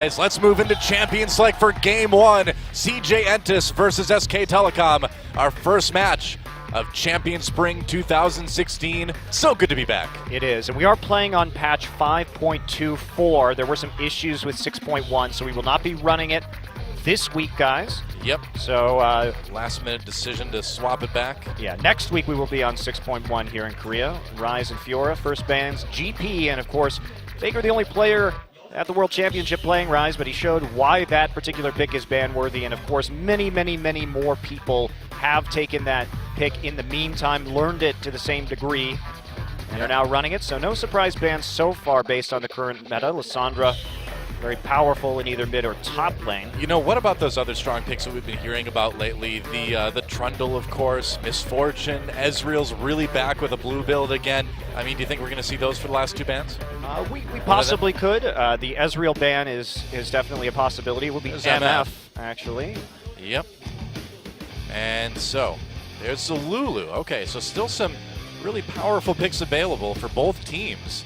Let's move into Champions Select for Game 1. CJ Entus versus SK Telecom. Our first match of Champions Spring 2016. So good to be back. It is, and we are playing on patch 5.24. There were some issues with 6.1, so we will not be running it this week, guys. Yep. So last minute decision to swap it back. Yeah, next week we will be on 6.1 here in Korea. Rise and Fiora, first bans, GP, and of course, Faker the only player at the World Championship playing Rise, but he showed why that particular pick is ban-worthy, and of course many more people have taken that pick in the meantime, learned it to the same degree, and are now running it, so no surprise bans so far based on the current meta. Lissandra, very powerful in either mid or top lane. You know, what about those other strong picks that we've been hearing about lately? The Trundle, of course, Misfortune, Ezreal's really back with a blue build again. I mean, do you think we're going to see those for the last two bans? We possibly could. The Ezreal ban is definitely a possibility. It will be MF, actually. Yep. And so, there's the Lulu. Okay, so still some really powerful picks available for both teams.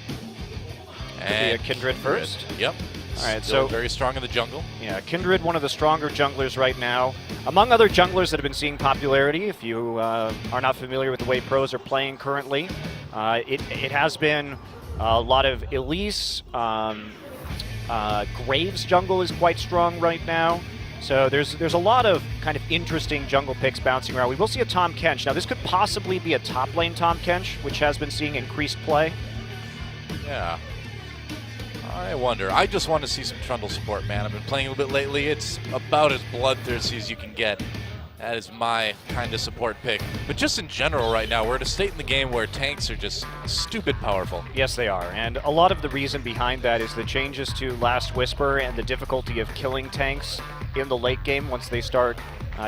And a Kindred first. Yep. All right, still so very strong in the jungle. Yeah, Kindred, one of the stronger junglers right now. Among other junglers that have been seeing popularity, if you are not familiar with the way pros are playing currently, it has been a lot of Elise. Graves jungle is quite strong right now. So there's a lot of kind of interesting jungle picks bouncing around. We will see a Tahm Kench. Now this could possibly be a top lane Tahm Kench, which has been seeing increased play. Yeah. I wonder. I just want to see some Trundle support, man. I've been playing a little bit lately. It's about as bloodthirsty as you can get. That is my kind of support pick. But just in general right now, we're at a state in the game where tanks are just stupid powerful. Yes, they are. And a lot of the reason behind that is the changes to Last Whisper and the difficulty of killing tanks in the late game once they start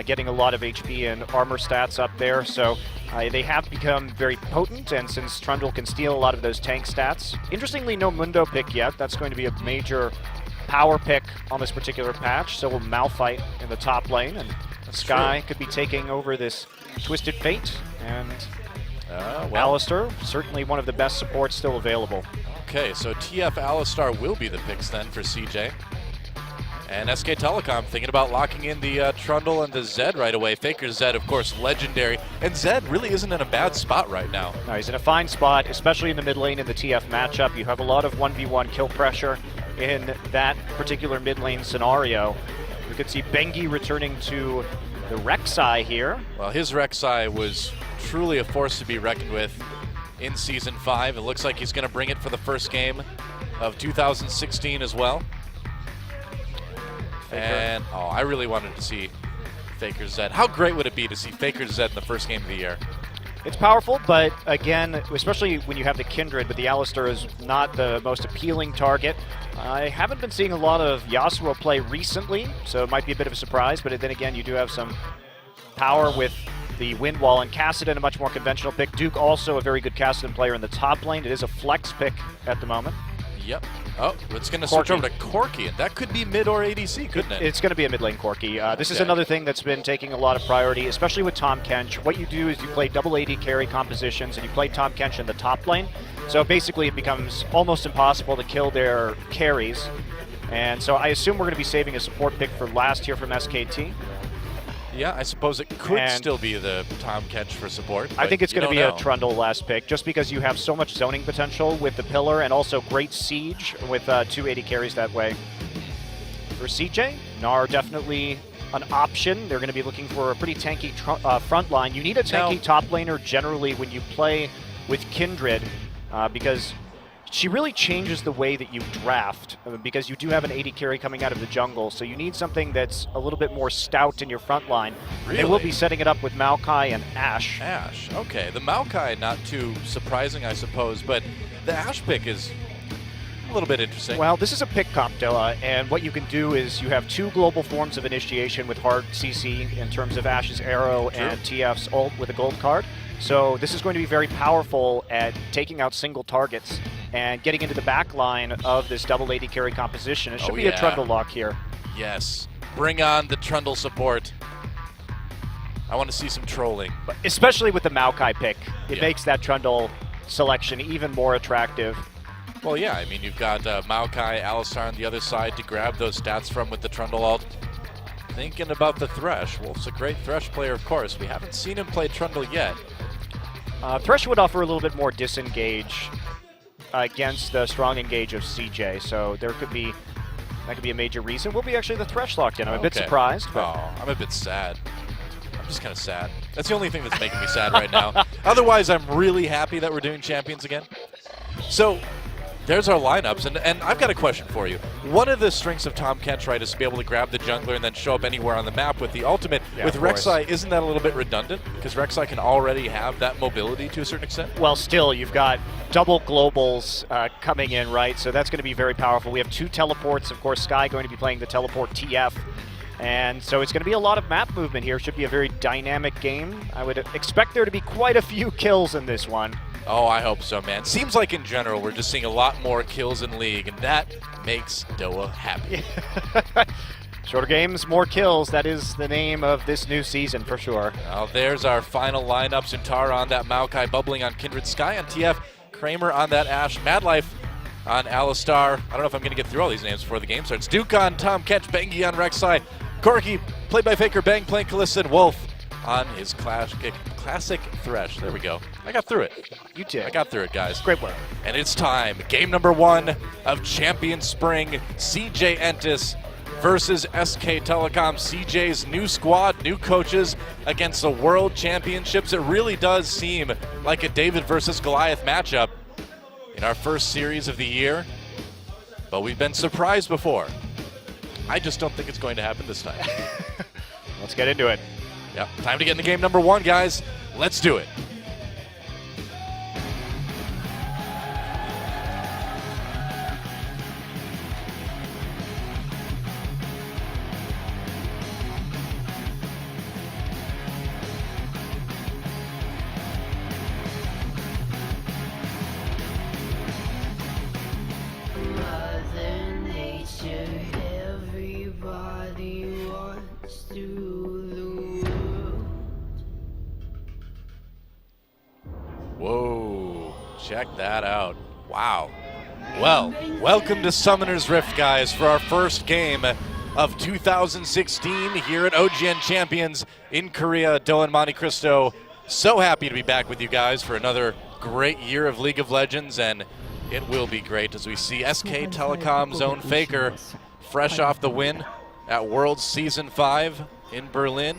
getting a lot of HP and armor stats up there. So they have become very potent, and since Trundle can steal a lot of those tank stats. Interestingly, no Mundo pick yet. That's going to be a major power pick on this particular patch. So will Malphite in the top lane, and Sky could be taking over this Twisted Fate, and Alistar, certainly one of the best supports still available. Okay, so TF Alistar will be the picks then for CJ. And SK Telecom thinking about locking in the Trundle and the Zed right away. Faker Zed, of course, legendary. And Zed really isn't in a bad spot right now. No, he's in a fine spot, especially in the mid lane in the TF matchup. You have a lot of 1v1 kill pressure in that particular mid lane scenario. We could see Bengi returning to the Rek'Sai here. Well, his Rek'Sai was truly a force to be reckoned with in Season 5. It looks like he's going to bring it for the first game of 2016 as well. Faker. And, I really wanted to see Faker Zed. How great would it be to see Faker Zed in the first game of the year? It's powerful, but again, especially when you have the Kindred, but the Alistar is not the most appealing target. I haven't been seeing a lot of Yasuo play recently, so it might be a bit of a surprise, but then again, you do have some power with the Wind Wall, and Kassadin, a much more conventional pick. Duke also a very good Kassadin player in the top lane. It is a flex pick at the moment. Yep. Oh, it's going to switch over to Corki, and that could be mid or ADC, couldn't it? It's going to be a mid lane Corki. This is another thing that's been taking a lot of priority, especially with Tahm Kench. What you do is you play double AD carry compositions, and you play Tahm Kench in the top lane. So basically it becomes almost impossible to kill their carries. And so I assume we're going to be saving a support pick for last here from SKT. Yeah, I suppose it could still be the Tahm Kench for support. I think it's going to be a Trundle last pick, just because you have so much zoning potential with the Pillar and also great Siege with 280 carries that way. For CJ, Gnar definitely an option. They're going to be looking for a pretty tanky front line. You need a tanky top laner generally when you play with Kindred, because she really changes the way that you draft, because you do have an 80 carry coming out of the jungle, so you need something that's a little bit more stout in your front line. Really? They will be setting it up with Maokai and Ashe. Ashe, okay. The Maokai, not too surprising, I suppose, but the Ashe pick is a little bit interesting. Well, this is a pick comp, Dilla, and what you can do is you have two global forms of initiation with hard CC in terms of Ashe's arrow and TF's ult with a gold card. So this is going to be very powerful at taking out single targets and getting into the back line of this double AD carry composition. It should be a Trundle lock here. Yes. Bring on the Trundle support. I want to see some trolling. But especially with the Maokai pick. It makes that Trundle selection even more attractive. Well, yeah, I mean, you've got Maokai, Alistar on the other side to grab those stats from with the Trundle ult. Thinking about the Thresh. Wolf's a great Thresh player, of course. We haven't seen him play Trundle yet. Thresh would offer a little bit more disengage against the strong engage of CJ, so that could be a major reason. Will be actually the Thresh locked in. I'm a bit surprised. But oh, I'm a bit sad. I'm just kind of sad. That's the only thing that's making me sad right now. Otherwise, I'm really happy that we're doing Champions again. So there's our lineups, and I've got a question for you. One of the strengths of Tahm Kench, right, is to be able to grab the jungler and then show up anywhere on the map with the ultimate. Yeah, with Rek'Sai, isn't that a little bit redundant? Because Rek'Sai can already have that mobility to a certain extent? Well, still, you've got double globals coming in, right? So that's going to be very powerful. We have 2 teleports. Of course, Sky going to be playing the teleport TF. And so it's going to be a lot of map movement here. Should be a very dynamic game. I would expect there to be quite a few kills in this one. Oh, I hope so, man. Seems like in general we're just seeing a lot more kills in League, and that makes Doa happy. Shorter games, more kills. That is the name of this new season for sure. Well, there's our final lineup. Zuntara on that Maokai, Bubbling on Kindred, Sky on TF, Kramer on that Ashe, Madlife on Alistar. I don't know if I'm going to get through all these names before the game starts. Duke on Tahm Kench, Bengi on Rek'Sai, Corki, played by Faker Bang, playing Kalista, and Wolf on his classic Thresh. There we go. I got through it. You did. I got through it, guys. Great work. And it's time. Game number 1 of Champion Spring. CJ Entus versus SK Telecom. CJ's new squad, new coaches against the World Championships. It really does seem like a David versus Goliath matchup in our first series of the year. But we've been surprised before. I just don't think it's going to happen this time. Let's get into it. Yep, time to get into game number 1, guys. Let's do it. Mother Nature, everybody wants to rule the world. Whoa, check that out. Wow. Well, welcome to Summoner's Rift, guys, for our first game of 2016 here at OGN Champions in Korea, Doha and Monte Cristo. So happy to be back with you guys for another great year of League of Legends, and it will be great as we see SK Telecom's own Faker fresh off the win at Worlds Season 5 in Berlin.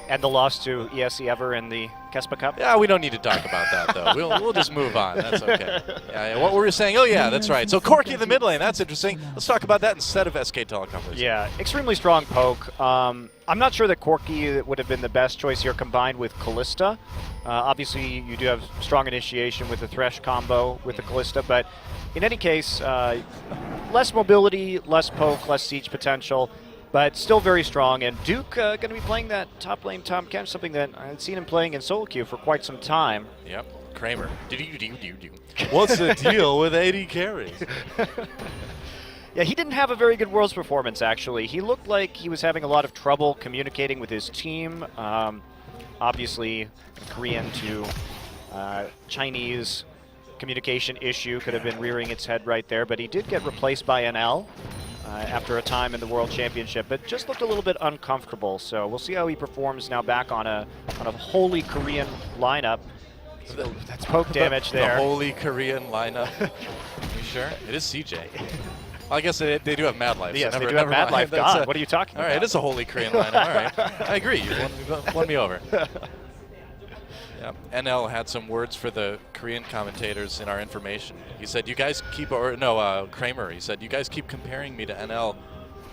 And the loss to ESC Ever in the Kespa Cup. Yeah, we don't need to talk about that, though. We'll just move on. That's okay. Yeah, what were you saying? Oh, yeah, that's right. So Corki in the mid lane. That's interesting. Let's talk about that instead of SK Telecom. Yeah, extremely strong poke. I'm not sure that Corki would have been the best choice here combined with Kalista. Obviously, you do have strong initiation with the Thresh combo with the Kalista, but in any case, less mobility, less poke, less siege potential, but still very strong. And Duke going to be playing that top lane Tahm Kench, something that I've seen him playing in solo queue for quite some time. Yep, Kramer. What's the deal with AD carries? Yeah, he didn't have a very good Worlds performance, actually. He looked like he was having a lot of trouble communicating with his team. Obviously, Korean to Chinese communication issue could have been rearing its head right there, but he did get replaced by NL after a time in the World Championship, but just looked a little bit uncomfortable. So we'll see how he performs now back on a wholly Korean lineup. So that's poke damage there. The wholly Korean lineup. You sure? It is CJ. Well, I guess they do have Madlife. Yes, so they do have Madlife. God, what are you talking about? All right, it is a wholly Korean lineup. All right, I agree. You won me over. Yeah, NL had some words for the Korean commentators in our information. He said, "You guys keep," Kramer. He said, "You guys keep comparing me to NL.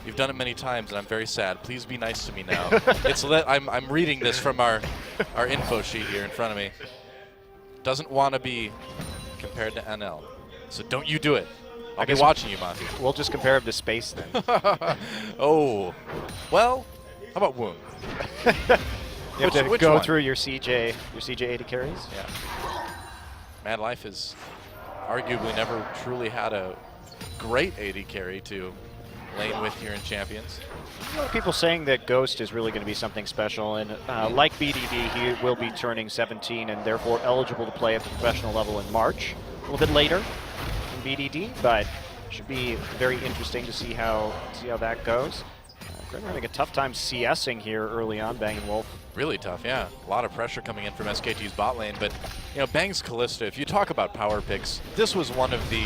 You've done it many times, and I'm very sad. Please be nice to me now." I'm reading this from our info sheet here in front of me. Doesn't want to be compared to NL, so don't you do it. I'll be watching you, Monty. We'll just compare him to Space then. Oh, well, how about Wound? You have to go one? through your CJ 80 carries. Yeah. Madlife has arguably never truly had a great AD carry to lane with here in Champions. A lot of people saying that Ghost is really going to be something special, and like BDD, he will be turning 17 and therefore eligible to play at the professional level in March, a little bit later in BDD, but should be very interesting to see how that goes. Kramer having a tough time CSing here early on, Bang and Wolf. Really tough, yeah. A lot of pressure coming in from SKT's bot lane, but Bang's Kalista, if you talk about power picks, this was one of the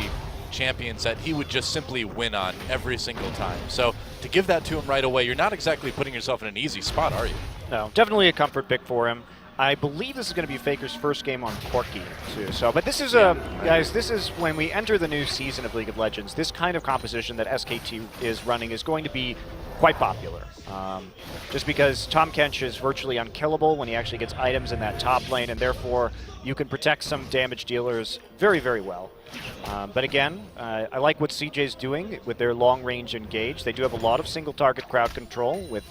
champions that he would just simply win on every single time. So to give that to him right away, you're not exactly putting yourself in an easy spot, are you? No, definitely a comfort pick for him. I believe this is going to be Faker's first game on Corki, too. So, but this is, guys, this is when we enter the new season of League of Legends, this kind of composition that SKT is running is going to be quite popular. Just because Tahm Kench is virtually unkillable when he actually gets items in that top lane, and therefore you can protect some damage dealers very, very well. But again, I like what CJ's doing with their long-range engage. They do have a lot of single-target crowd control with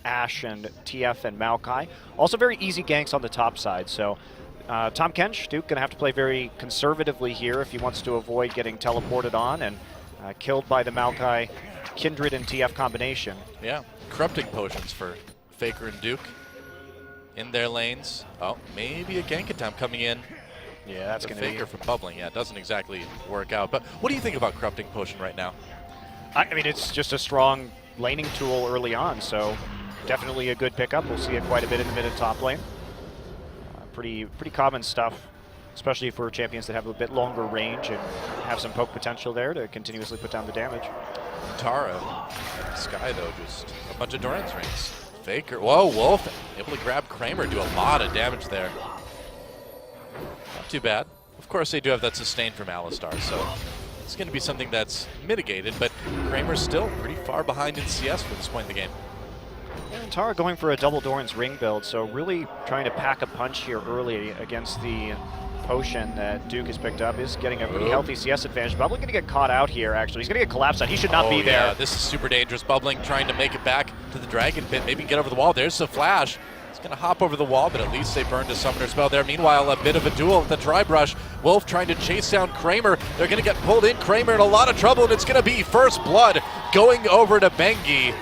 Ashe and TF and Maokai. Also very easy ganks on the top side. So Tahm Kench, Duke, going to have to play very conservatively here if he wants to avoid getting teleported on and killed by the Maokai Kindred and TF combination. Yeah, corrupting potions for Faker and Duke in their lanes. Oh, maybe a gank attempt coming in. Yeah, that's going to be Faker from bubbling. Yeah, it doesn't exactly work out. But what do you think about corrupting potion right now? I mean, it's just a strong laning tool early on, so definitely a good pickup. We'll see it quite a bit in the mid and top lane. Pretty common stuff, especially for champions that have a bit longer range and have some poke potential there to continuously put down the damage. Tara, Sky though, just a bunch of Doran's rings. Faker, whoa, Wolf, able to grab Kramer, do a lot of damage there. Not too bad. Of course they do have that sustain from Alistar, so it's going to be something that's mitigated, but Kramer's still pretty far behind in CS for this point in the game. And Tara going for a double Doran's ring build, so really trying to pack a punch here early against the potion that Duke has picked up. Is getting a pretty healthy CS advantage. Bubbling going to get caught out here, actually. He's going to get collapsed on. He should not be there. Yeah, this is super dangerous. Bubbling trying to make it back to the Dragon Pit. Maybe get over the wall. There's the flash. He's going to hop over the wall, but at least they burned a summoner spell there. Meanwhile, a bit of a duel with the Dry Brush. Wolf trying to chase down Kramer. They're going to get pulled in. Kramer in a lot of trouble, and it's going to be first blood going over to Bengi.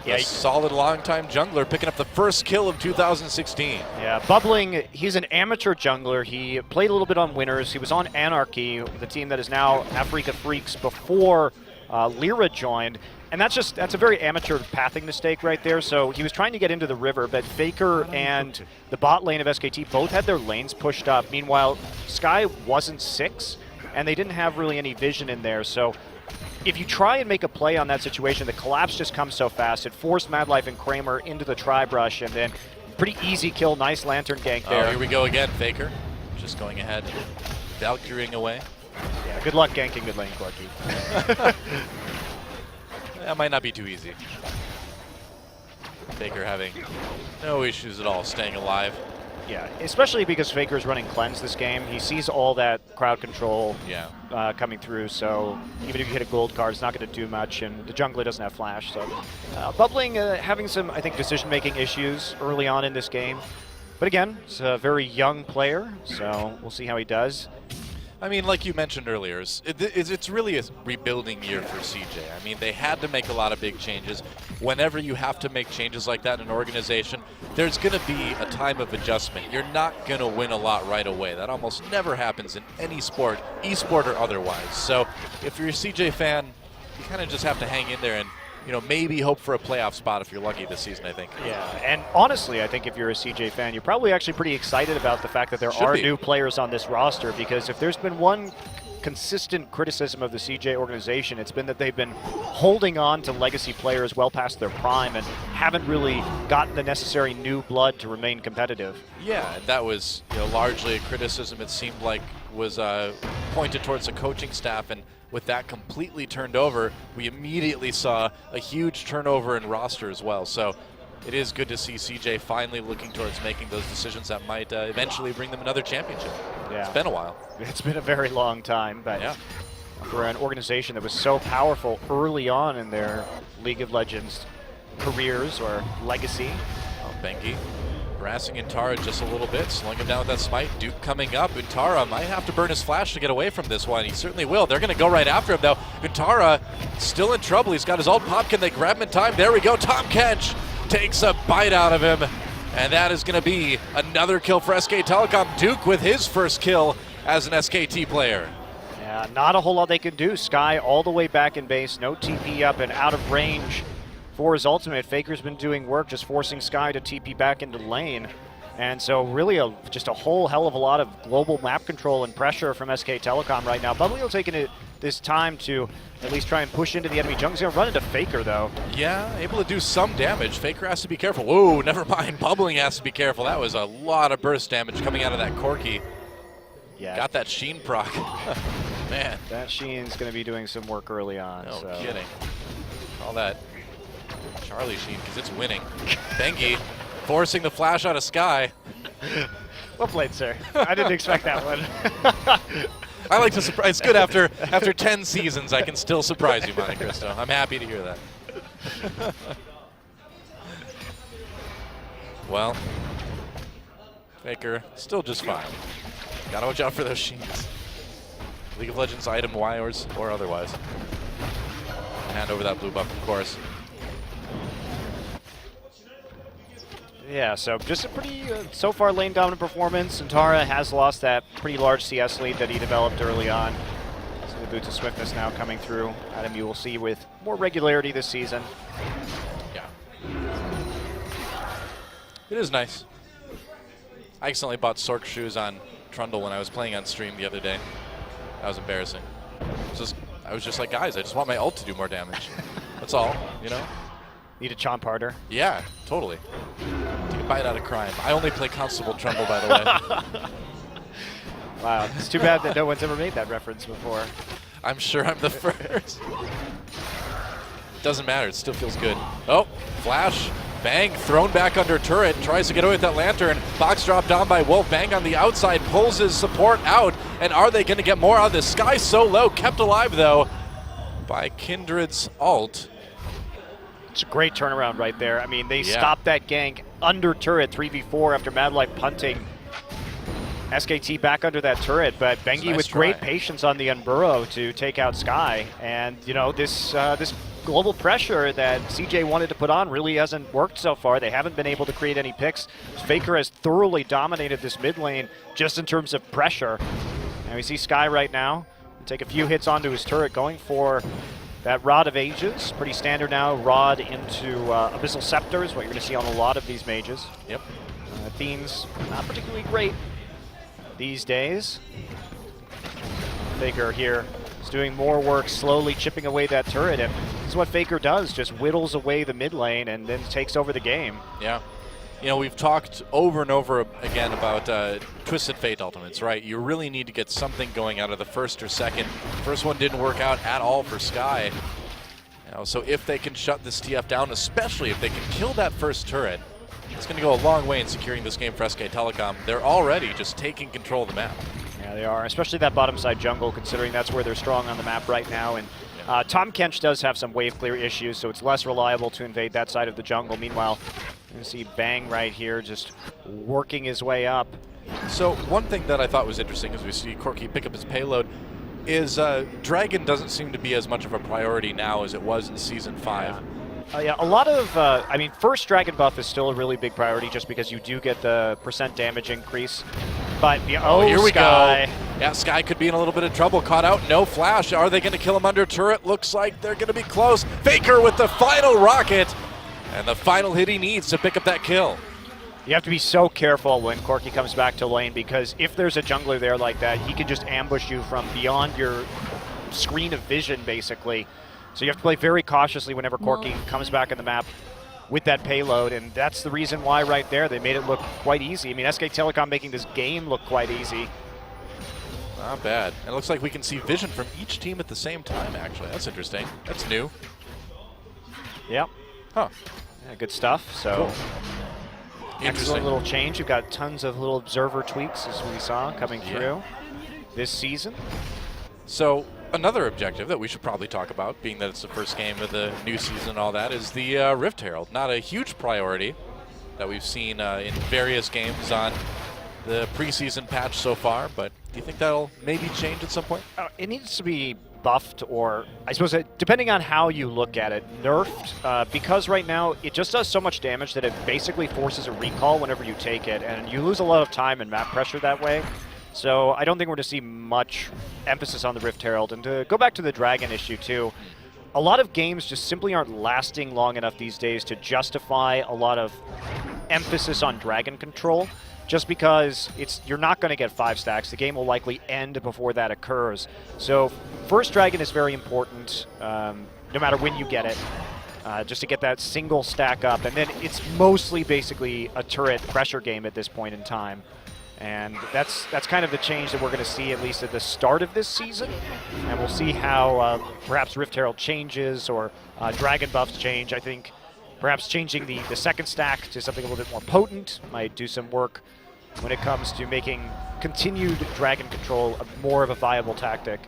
Yeah, a solid long-time jungler picking up the first kill of 2016. Yeah, Bubbling, he's an amateur jungler. He played a little bit on Winners. He was on Anarchy, the team that is now Africa Freaks before Lyra joined. And that's a very amateur pathing mistake right there. So he was trying to get into the river, but Faker and the bot lane of SKT both had their lanes pushed up. Meanwhile, Sky wasn't 6, and they didn't have really any vision in there. So if you try and make a play on that situation, the collapse just comes so fast. It forced Madlife and Kramer into the Tri-Brush, and then pretty easy kill, nice Lantern gank there. Oh, here we go again, Faker. Just going ahead, Valkyrieing away. Yeah, good luck ganking mid lane, Corky. That might not be too easy. Faker having no issues at all staying alive. Yeah, especially because Faker's running Cleanse this game. He sees all that crowd control coming through, so even if you hit a gold card, it's not going to do much, and the jungler doesn't have flash. So Bubbling having some, I think, decision-making issues early on in this game. But again, it's a very young player, so we'll see how he does. I mean, like you mentioned earlier, it's really a rebuilding year for CJ. I mean, they had to make a lot of big changes. Whenever you have to make changes like that in an organization, there's going to be a time of adjustment. You're not going to win a lot right away. That almost never happens in any sport, esport or otherwise. So if you're a CJ fan, you kind of just have to hang in there and maybe hope for a playoff spot if you're lucky this season, I think. Yeah, and honestly, I think if you're a CJ fan, you're probably actually pretty excited about the fact that there are new players on this roster, because if there's been one consistent criticism of the CJ organization, it's been that they've been holding on to legacy players well past their prime and haven't really gotten the necessary new blood to remain competitive. Yeah, and that was largely a criticism it seemed like was pointed towards the coaching staff, and with that completely turned over, we immediately saw a huge turnover in roster as well. So it is good to see CJ finally looking towards making those decisions that might eventually bring them another championship. Yeah. It's been a while. It's been a very long time, but yeah, for an organization that was so powerful early on in their League of Legends careers or legacy. Oh, Bengi harassing Untara just a little bit, slowing him down with that smite. Duke coming up. Untara might have to burn his flash to get away from this one. He certainly will. They're going to go right after him, though. Untara still in trouble. He's got his ult pop. Can they grab him in time? There we go. Tahm Kench takes a bite out of him, and that is going to be another kill for SK Telecom. Duke with his first kill as an SKT player. Yeah, not a whole lot they can do. Sky all the way back in base, no TP up and out of range for his ultimate. Faker's been doing work, just forcing Sky to TP back into lane. And so really just a whole hell of a lot of global map control and pressure from SK Telecom right now. Bubbly taking this time to at least try and push into the enemy jungle. He's going to run into Faker, though. Yeah, able to do some damage. Faker has to be careful. Whoa, never mind. Bubbling has to be careful. That was a lot of burst damage coming out of that Corki. Yeah. Got that Sheen proc. Man. That Sheen's going to be doing some work early on. No so. kidding. All that Charlie Sheen, because it's winning. Bengi forcing the flash out of Sky. Well played, sir. I didn't expect that one. I like to surprise. It's good after 10 seasons, I can still surprise you, Monte Cristo. I'm happy to hear that. Well, Faker still just fine. Gotta watch out for those Sheens. League of Legends item wires or otherwise. Hand over that blue buff, of course. Yeah, so just a pretty, so far, lane dominant performance. Antara has lost that pretty large CS lead that he developed early on. So the boots of swiftness now coming through. Adam, you will see with more regularity this season. Yeah. It is nice. I accidentally bought Sork shoes on Trundle when I was playing on stream the other day. That was embarrassing. I was just like, guys, I just want my ult to do more damage. That's all, you know? Need a chomp harder. Yeah, totally. Take a bite out of crime. I only play Constable Trundle, by the way. Wow, it's too bad that no one's ever made that reference before. I'm sure I'm the first. Doesn't matter, it still feels good. Oh, flash, bang, thrown back under turret, tries to get away with that lantern. Box drop down by Wolf, bang on the outside, pulls his support out. And are they gonna get more out of this? Sky so low, kept alive though by Kindred's ult. It's a great turnaround right there. I mean, they stopped that gank under turret 3v4 after Mad Life punting SKT back under that turret, but Bengi nice with great patience on the Unburrow to take out Sky. And, you know, this global pressure that CJ wanted to put on really hasn't worked so far. They haven't been able to create any picks. Faker has thoroughly dominated this mid lane just in terms of pressure. And we see Sky right now take a few hits onto his turret, going for that Rod of Ages. Pretty standard now. Rod into Abyssal Scepter is what you're going to see on a lot of these mages. Yep. Themes not particularly great these days. Faker here is doing more work, slowly chipping away that turret. And this is what Faker does, just whittles away the mid lane and then takes over the game. Yeah. You know, we've talked over and over again about Twisted Fate ultimates, right? You really need to get something going out of the first or second. First one didn't work out at all for Sky. You know, so if they can shut this TF down, especially if they can kill that first turret, it's going to go a long way in securing this game for SK Telecom. They're already just taking control of the map. Yeah, they are, especially that bottom side jungle, considering that's where they're strong on the map right now. And Tom Kench does have some wave clear issues, so it's less reliable to invade that side of the jungle. Meanwhile, you see Bang right here just working his way up. So one thing that I thought was interesting as we see Corki pick up his payload is Dragon doesn't seem to be as much of a priority now as it was in Season 5. Yeah, a lot of, I mean, first Dragon buff is still a really big priority just because you do get the % damage increase. But, here we Sky. go. Yeah, Sky could be in a little bit of trouble. Caught out, no flash. Are they going to kill him under turret? Looks like they're going to be close. Faker with the final rocket. And the final hit he needs to pick up that kill. You have to be so careful when Corki comes back to lane, because if there's a jungler there like that, he can just ambush you from beyond your screen of vision, basically. So you have to play very cautiously whenever Corki comes back in the map with that payload, and that's the reason why right there they made it look quite easy. I mean, SK Telecom making this game look quite easy. Not bad. It looks like we can see vision from each team at the same time, actually. That's interesting. That's new. Yep. Huh. Yeah, good stuff. So, cool. Excellent little change. You've got tons of little observer tweaks, as we saw, coming through this season. So, another objective that we should probably talk about, being that it's the first game of the new season and all that, is the Rift Herald. Not a huge priority that we've seen in various games on the preseason patch so far, but do you think that'll maybe change at some point? It needs to be buffed, or I suppose depending on how you look at it, nerfed, because right now it just does so much damage that it basically forces a recall whenever you take it, and you lose a lot of time and map pressure that way. So I don't think we're going to see much emphasis on the Rift Herald. And to go back to the Dragon issue too, a lot of games just simply aren't lasting long enough these days to justify a lot of emphasis on Dragon control. Just because you're not going to get 5 stacks. The game will likely end before that occurs. So first Dragon is very important, no matter when you get it, just to get that single stack up. And then it's mostly basically a turret pressure game at this point in time. And that's kind of the change that we're going to see, at least at the start of this season. And we'll see how perhaps Rift Herald changes or Dragon buffs change. I think perhaps changing the second stack to something a little bit more potent might do some work when it comes to making continued Dragon control more of a viable tactic.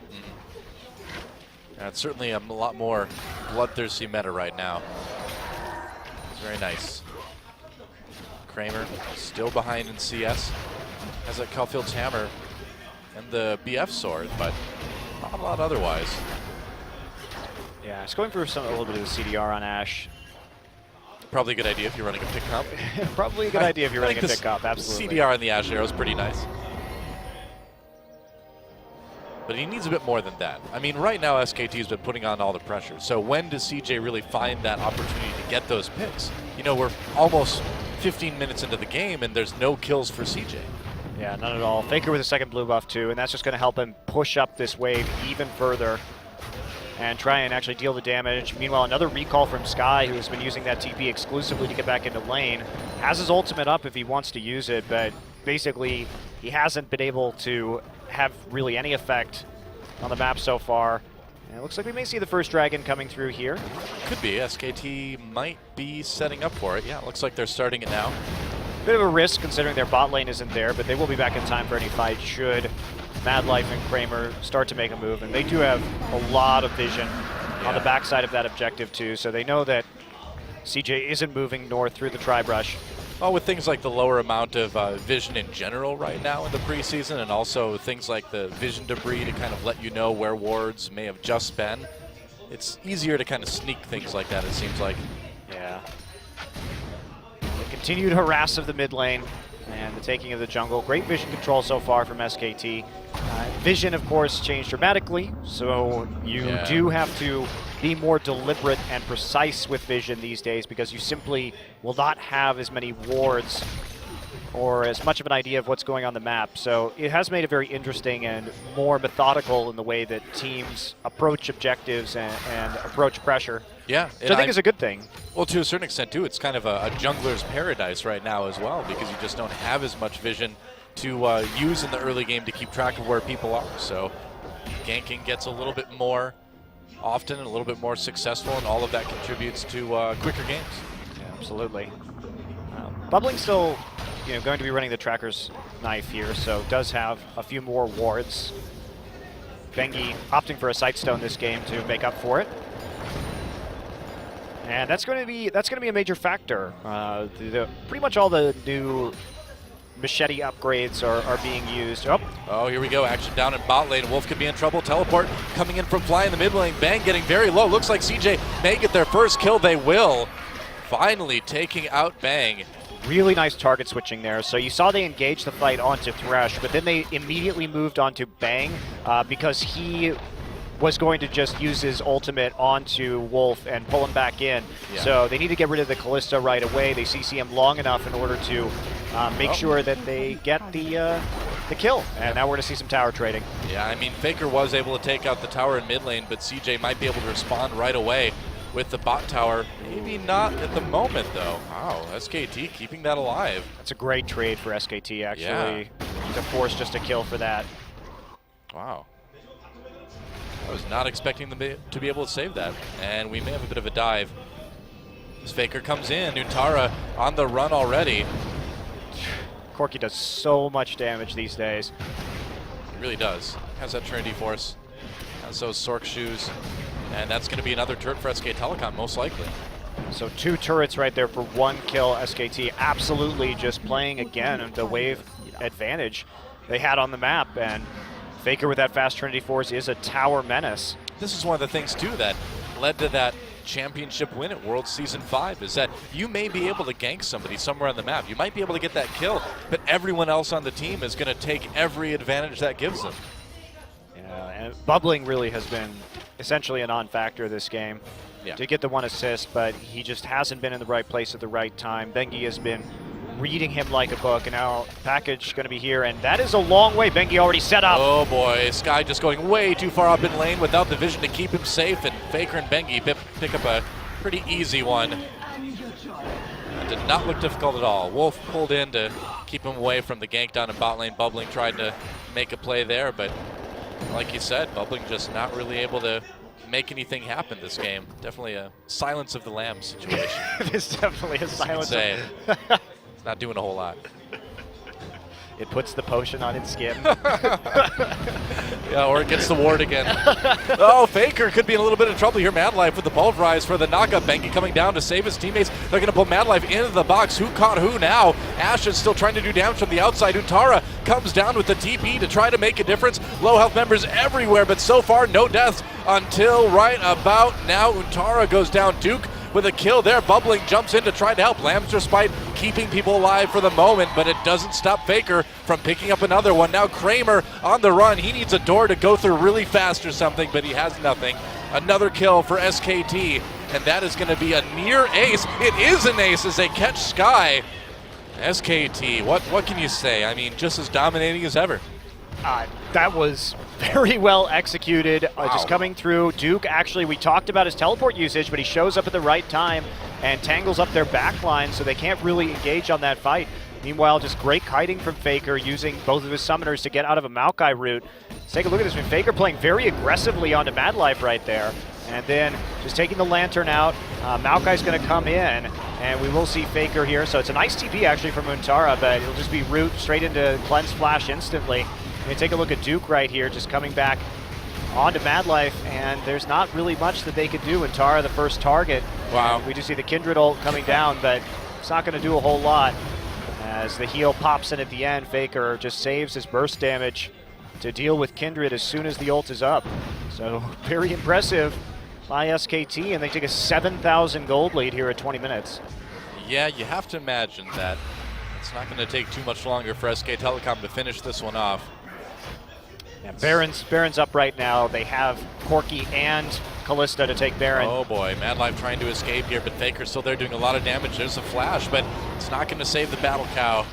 Yeah, it's certainly a lot more bloodthirsty meta right now. It's very nice. Kramer still behind in CS. Has that Caulfield's hammer and the BF sword, but not a lot otherwise. Yeah, it's going for a little bit of the CDR on Ashe. Probably a good idea if you're running a pick comp. Probably a good idea if you're running a pick comp, absolutely. CDR on the Ashe arrow is pretty nice. But he needs a bit more than that. I mean, right now SKT's been putting on all the pressure. So when does CJ really find that opportunity to get those picks? You know, we're almost 15 minutes into the game and there's no kills for CJ. Yeah, none at all. Faker with a second blue buff too, and that's just going to help him push up this wave even further and try and actually deal the damage. Meanwhile, another recall from Sky, who has been using that TP exclusively to get back into lane, has his ultimate up if he wants to use it, but basically he hasn't been able to have really any effect on the map so far. And it looks like we may see the first Dragon coming through here. Could be. SKT might be setting up for it. Yeah, it looks like they're starting it now. Bit of a risk considering their bot lane isn't there, but they will be back in time for any fight should Mad Life and Kramer start to make a move. And they do have a lot of vision on the backside of that objective too, so they know that CJ isn't moving north through the tri-brush. Well, with things like the lower amount of vision in general right now in the preseason, and also things like the vision debris to kind of let you know where wards may have just been, it's easier to kind of sneak things like that, it seems like. Yeah. The continued harass of the mid lane and the taking of the jungle. Great vision control so far from SKT. Vision, of course, changed dramatically, so you do have to be more deliberate and precise with vision these days because you simply will not have as many wards or as much of an idea of what's going on the map. So it has made it very interesting and more methodical in the way that teams approach objectives and approach pressure. Yeah. Which I think is a good thing. Well, to a certain extent, too, it's kind of a jungler's paradise right now as well because you just don't have as much vision to use in the early game to keep track of where people are. So ganking gets a little bit more often and a little bit more successful, and all of that contributes to quicker games. Yeah, absolutely. Bubbling still going to be running the tracker's knife here, so does have a few more wards. Bengi opting for a sightstone this game to make up for it. And that's going to be a major factor. Pretty much all the new machete upgrades are being used. Oh, here we go. Action down in bot lane. Wolf could be in trouble. Teleport coming in from Fly in the mid lane. Bang getting very low. Looks like CJ may get their first kill. They will. Finally taking out Bang. Really nice target switching there. So you saw they engaged the fight onto Thresh, but then they immediately moved onto Bang because he was going to just use his ultimate onto Wolf and pull him back in. Yeah. So they need to get rid of the Callista right away. They CC him long enough in order to make sure that they get the kill. And now we're going to see some tower trading. Yeah, I mean, Faker was able to take out the tower in mid lane, but CJ might be able to respond right away with the bot tower. Maybe not at the moment, though. Wow, SKT keeping that alive. That's a great trade for SKT, actually, to force just a kill for that. Wow. I was not expecting them to be able to save that, and we may have a bit of a dive. As Faker comes in, Nutara on the run already. Corki does so much damage these days. He really does. Has that Trinity Force, has those Sork shoes, and that's going to be another turret for SK Telecom, most likely. So 2 turrets right there for 1 kill. SKT absolutely just playing again the wave advantage they had on the map, and Faker with that fast Trinity Force is a tower menace. This is one of the things, too, that led to that championship win at World Season 5, is that you may be able to gank somebody somewhere on the map. You might be able to get that kill, but everyone else on the team is going to take every advantage that gives them. Yeah, and bubbling really has been essentially a non-factor this game. Yeah. To get the 1 assist, but he just hasn't been in the right place at the right time. Bengi has been reading him like a book, and now package going to be here, and that is a long way. Bengi already set up. Oh boy, Sky just going way too far up in lane without the vision to keep him safe, and Faker and Bengi pick up a pretty easy one. That did not look difficult at all. Wolf pulled in to keep him away from the gank down in bot lane. Bubbling tried to make a play there, but like you said, Bubbling just not really able to make anything happen this game. Definitely a silence of the lambs situation. It is definitely a silence. It's not doing a whole lot. It puts the potion on its skin. Yeah, or it gets the ward again. Oh, Faker could be in a little bit of trouble here. Madlife with the pulverize for the knockup. Bengi coming down to save his teammates. They're going to pull Madlife into the box. Who caught who now? Ash is still trying to do damage from the outside. Untara comes down with the TP to try to make a difference. Low health members everywhere, but so far no deaths until right about now. Untara goes down. Duke with a kill there. Bubbling jumps in to try to help. Lamb's Respite keeping people alive for the moment, but it doesn't stop Faker from picking up another one. Now Kramer on the run. He needs a door to go through really fast or something, but he has nothing. Another kill for SKT, and that is going to be a near ace. It is an ace as they catch Sky. SKT, what can you say? I mean, just as dominating as ever. That was very well executed, Wow. just coming through. Duke, actually, we talked about his teleport usage, but he shows up at the right time and tangles up their backline, so they can't really engage on that fight. Meanwhile, just great kiting from Faker, using both of his summoners to get out of a Maokai route. Let's take a look at this. Faker playing very aggressively onto Madlife right there, and then just taking the Lantern out. Maokai's going to come in, and we will see Faker here. So it's a nice TP actually from Untara, but it'll just be root straight into Cleanse Flash instantly. And take a look at Duke right here, just coming back onto Madlife, and there's not really much that they could do. Untara, the first target. Wow. And we just see the Kindred ult coming down, but it's not going to do a whole lot. As the heal pops in at the end, Faker just saves his burst damage to deal with Kindred as soon as the ult is up. So very impressive by SKT, and they take a 7,000 gold lead here at 20 minutes. Yeah, you have to imagine that it's not going to take too much longer for SK Telecom to finish this one off. Yeah, Baron's up right now. They have Corki and Callista to take Baron. Oh boy, Madlife trying to escape here, but Faker's still there doing a lot of damage. There's a flash, but it's not going to save the Battle Cow.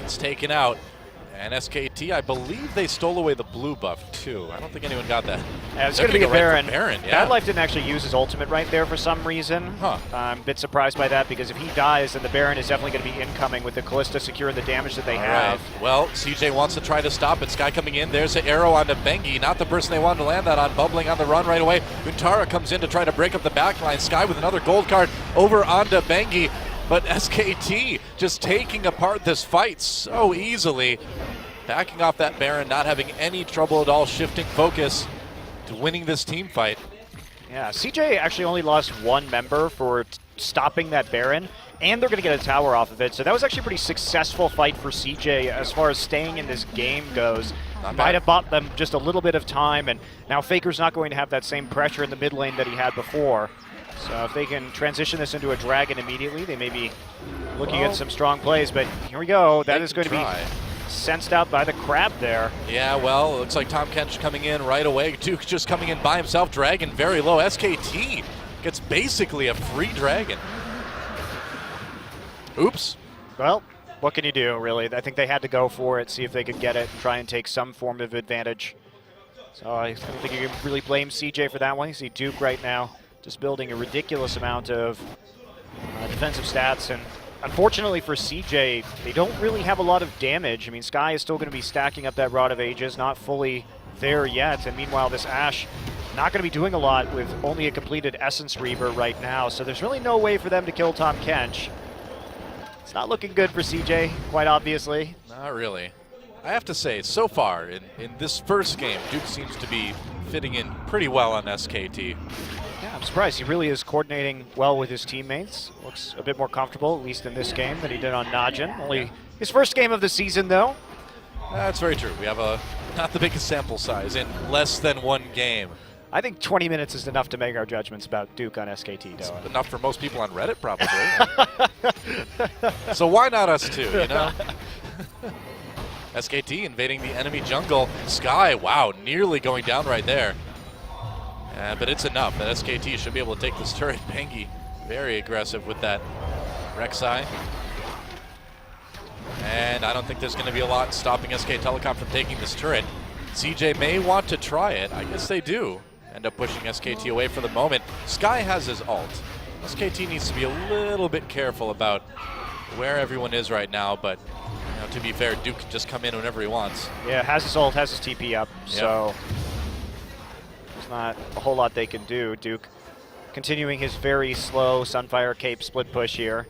It's taken out. And SKT, I believe they stole away the blue buff too. I don't think anyone got that. Yeah, it's going to be a Baron. Baron, yeah. Madlife didn't actually use his ultimate right there for some reason. Huh. I'm a bit surprised by that, because if he dies, then the Baron is definitely going to be incoming with the Callista securing the damage that they have. Right. Well, CJ wants to try to stop it. Sky coming in. There's an arrow onto Bengi. Not the person they wanted to land that on. Bubbling on the run right away. Untara comes in to try to break up the backline. Sky with another gold card over onto Bengi. But SKT just taking apart this fight so easily. Backing off that Baron, not having any trouble at all, shifting focus to winning this team fight. Yeah, CJ actually only lost one member for stopping that Baron, and they're going to get a tower off of it. So that was actually a pretty successful fight for CJ as far as staying in this game goes. Might have bought them just a little bit of time, and now Faker's not going to have that same pressure in the mid lane that he had before. So if they can transition this into a dragon immediately, they may be looking at some strong plays. But here we go. That is going to be sensed out by the crab there. Yeah, well, it looks like Tom Kench coming in right away. Duke just coming in by himself. Dragon very low. SKT gets basically a free dragon. Oops. Well, what can you do, really? I think they had to go for it, see if they could get it, and try and take some form of advantage. So I don't think you can really blame CJ for that one. You see Duke right now just building a ridiculous amount of defensive stats, and unfortunately for CJ, they don't really have a lot of damage. I mean, Sky is still going to be stacking up that Rod of Ages, not fully there yet, and meanwhile this Ashe not going to be doing a lot with only a completed Essence Reaver right now, so there's really no way for them to kill Tom Kench. It's not looking good for CJ, quite obviously. Not really. I have to say, so far in this first game, Duke seems to be fitting in pretty well on SKT. Yeah, I'm surprised. He really is coordinating well with his teammates. Looks a bit more comfortable, at least in this game, than he did on Najin. Only his first game of the season, though. That's very true. We have not the biggest sample size in less than one game. I think 20 minutes is enough to make our judgments about Duke on SKT, It's Doa. enough for most people on Reddit, probably. So why not us too, you know? SKT invading the enemy jungle. Sky, wow, nearly going down right there. But it's enough that SKT should be able to take this turret. Bengi, very aggressive with that Rek'Sai. And I don't think there's going to be a lot stopping SK Telecom from taking this turret. CJ may want to try it. I guess they do. End up pushing SKT away for the moment. Sky has his ult. SKT needs to be a little bit careful about where everyone is right now, but you know, to be fair, Duke can just come in whenever he wants. Yeah, has his ult, has his TP up, so there's not a whole lot they can do. Duke continuing his very slow Sunfire Cape split push here.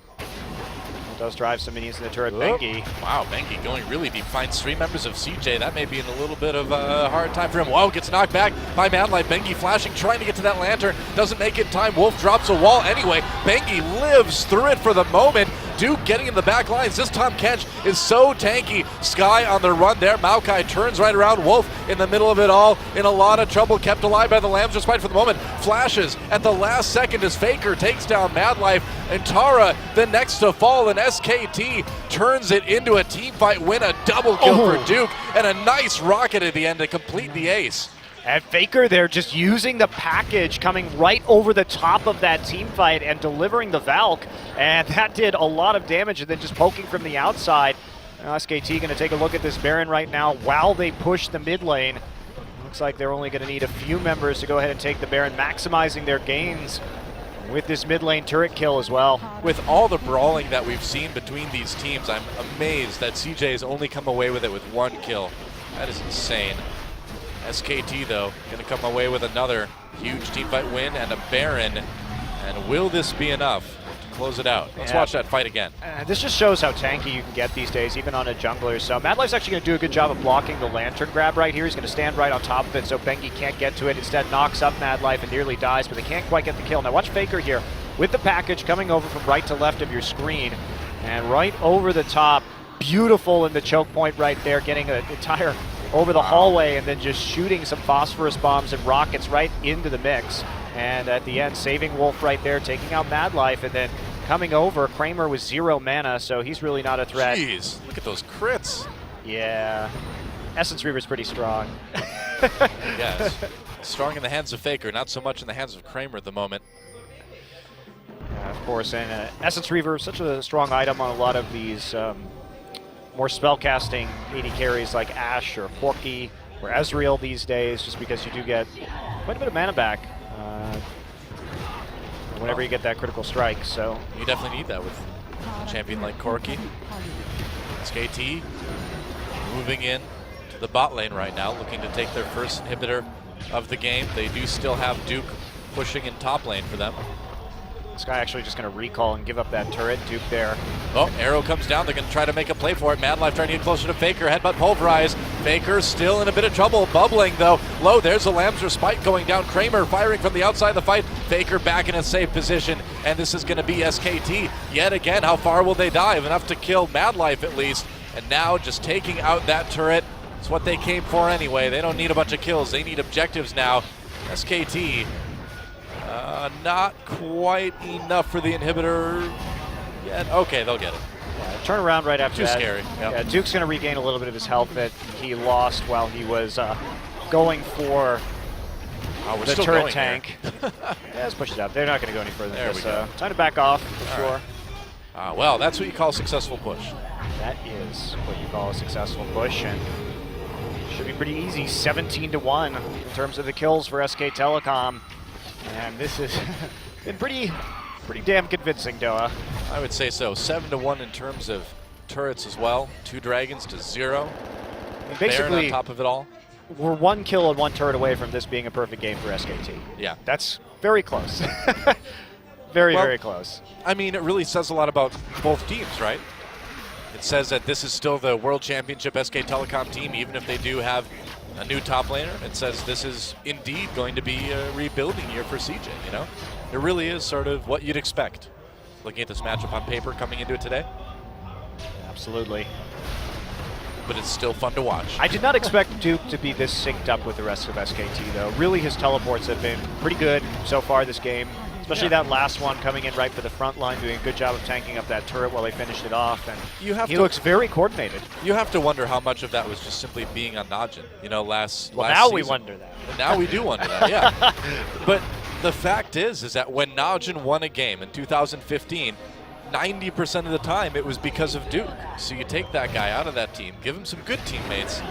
Does drive some minions in the turret. Bengi. Wow, Bengi going really deep. Finds 3 members of CJ. That may be in a little bit of a hard time for him. Whoa, gets knocked back by Madlife. Bengi flashing, trying to get to that lantern. Doesn't make it in time. Wolf drops a wall anyway. Bengi lives through it for the moment. Duke getting in the back lines. This Tom Kench is so tanky. Sky on the run there. Maokai turns right around. Wolf in the middle of it all. In a lot of trouble. Kept alive by the Lambs despite for the moment. Flashes at the last second as Faker takes down Madlife. And Tara the next to fall. And SKT turns it into a team fight win. A double kill for Duke. And a nice rocket at the end to complete the ace. And Faker there just using the package, coming right over the top of that team fight and delivering the Valk. And that did a lot of damage, and then just poking from the outside. Now SKT going to take a look at this Baron right now while they push the mid lane. Looks like they're only going to need a few members to go ahead and take the Baron, maximizing their gains with this mid lane turret kill as well. With all the brawling that we've seen between these teams, I'm amazed that CJ has only come away with it with 1 kill. That is insane. SKT, though, going to come away with another huge teamfight win and a Baron. And will this be enough to close it out? Let's watch that fight again. This just shows how tanky you can get these days, even on a jungler. So Madlife's actually going to do a good job of blocking the lantern grab right here. He's going to stand right on top of it so Bengi can't get to it. Instead knocks up Madlife and nearly dies, but they can't quite get the kill. Now watch Faker here with the package coming over from right to left of your screen. And right over the top, beautiful in the choke point right there, getting an entire over the hallway and then just shooting some phosphorus bombs and rockets right into the mix. And at the end, saving Wolf right there, taking out Madlife, and then coming over. Kramer with 0 mana, so he's really not a threat. Jeez, look at those crits. Yeah, Essence Reaver's pretty strong. Yes, strong in the hands of Faker, not so much in the hands of Kramer at the moment. Of course, and Essence Reaver, such a strong item on a lot of these more spellcasting AD carries like Ashe or Porky or Ezreal these days, just because you do get quite a bit of mana back whenever you get that critical strike. So you definitely need that with a champion like Corki. SKT moving in to the bot lane right now, looking to take their first inhibitor of the game. They do still have Duke pushing in top lane for them. This guy actually just going to recall and give up that turret. Duke there. Oh, arrow comes down. They're going to try to make a play for it. Madlife trying to get closer to Faker. Headbutt pulverize. Faker still in a bit of trouble. Bubbling, though. Low, there's a Lambs Respite going down. Kramer firing from the outside of the fight. Faker back in a safe position. And this is going to be SKT. Yet again, how far will they dive? Enough to kill Madlife at least. And now just taking out that turret. It's what they came for anyway. They don't need a bunch of kills. They need objectives now. SKT. Not quite enough for the inhibitor yet. Okay, they'll get it. Yeah, turn around right after Too that. scary. Yep. Yeah, Duke's going to regain a little bit of his health that he lost while he was going for We're the still turret going tank. Yeah, let's push it out. They're not going to go any further There than we this. go. Time to back off, for sure. Right. Well, that's what you call a successful push. That is what you call a successful push, and should be pretty easy. 17-1 in terms of the kills for SK Telecom. And this has been pretty damn convincing, Doa. I would say so. 7-1 in terms of turrets as well. 2 dragons to 0. And Baron basically, on top of it all. we're 1 kill and 1 turret away from this being a perfect game for SKT. Yeah. That's very close. very close. I mean, it really says a lot about both teams, right? It says that this is still the World Championship SK Telecom team, even if they do have a new top laner. It says this is indeed going to be a rebuilding year for CJ, you know? It really is sort of what you'd expect, looking at this matchup on paper coming into it today. Absolutely. but it's still fun to watch. I did not expect Duke to be this synced up with the rest of SKT, though. Really, his teleports have been pretty good so far this game, especially that last one coming in right for the front line, doing a good job of tanking up that turret while they finished it off. And he looks very coordinated. You have to wonder how much of that was just simply being on Najin, you know, last now season. we wonder that. Now we do wonder that, yeah. But the fact is that when Najin won a game in 2015, 90% of the time it was because of Duke. So you take that guy out of that team, give him some good teammates,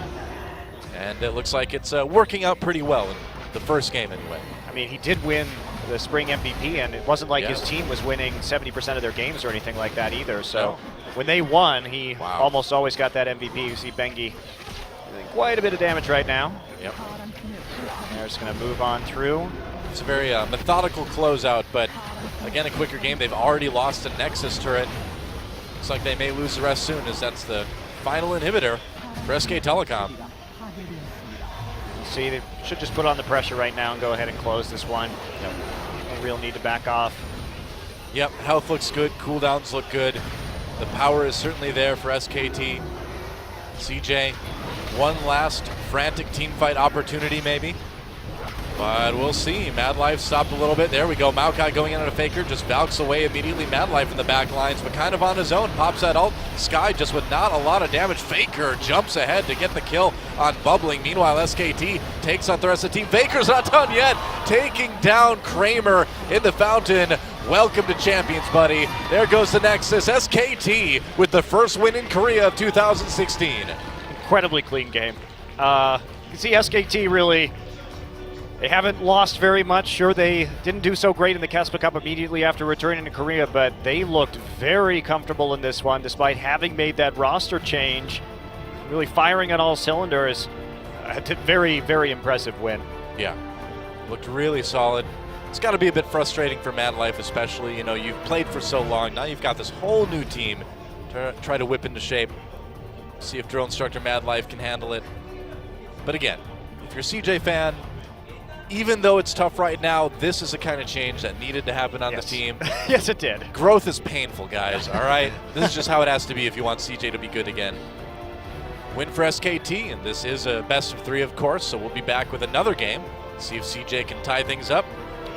and it looks like it's working out pretty well in the first game anyway. I mean, he did win the Spring MVP, and it wasn't like his team was winning 70% of their games or anything like that either. So when they won, he almost always got that MVP. You see Bengi doing quite a bit of damage right now. Yep. They're just going to move on through. It's a very methodical closeout, but again, a quicker game. They've already lost a Nexus turret. Looks like they may lose the rest soon, as that's the final inhibitor for SK Telecom. See, they should just put on the pressure right now and go ahead and close this one. No real need to back off. Yep, health looks good, cooldowns look good. The power is certainly there for SKT. CJ, one last frantic team fight opportunity maybe. But we'll see. Mad Life stopped a little bit. There we go. Maokai going in on a faker. Just Valks away immediately. Mad Life in the back lines, but kind of on his own. Pops that ult. Sky just with not a lot of damage. Faker jumps ahead to get the kill on Bubbling. Meanwhile, SKT takes out the rest of the team. Faker's not done yet. Taking down Kramer in the fountain. Welcome to Champions, buddy. There goes the Nexus. SKT with the first win in Korea of 2016. Incredibly clean game. You can see SKT really... They haven't lost very much. Sure, they didn't do so great in the Caspa Cup immediately after returning to Korea, but they looked very comfortable in this one despite having made that roster change. Really firing on all cylinders. A very, very impressive win. Yeah, looked really solid. It's got to be a bit frustrating for Mad Life especially. You know, you've played for so long. Now you've got this whole new team to try to whip into shape. See if Drill Instructor Mad Life can handle it. But again, if you're a CJ fan, even though it's tough right now, this is the kind of change that needed to happen on the team. Yes, it did. Growth is painful, guys, all right? This is just how it has to be if you want CJ to be good again. Win for SKT, and this is a best of 3, of course, so we'll be back with another game. See if CJ can tie things up,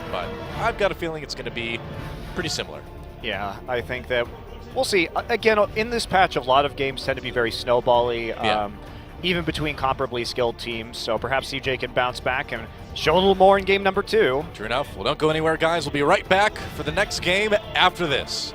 but I've got a feeling it's going to be pretty similar. Yeah, I think that we'll see. Again, in this patch, a lot of games tend to be very snowbally. Even between comparably skilled teams, so perhaps CJ can bounce back and show a little more in game number 2. True enough. Well, don't go anywhere, guys. We'll be right back for the next game after this.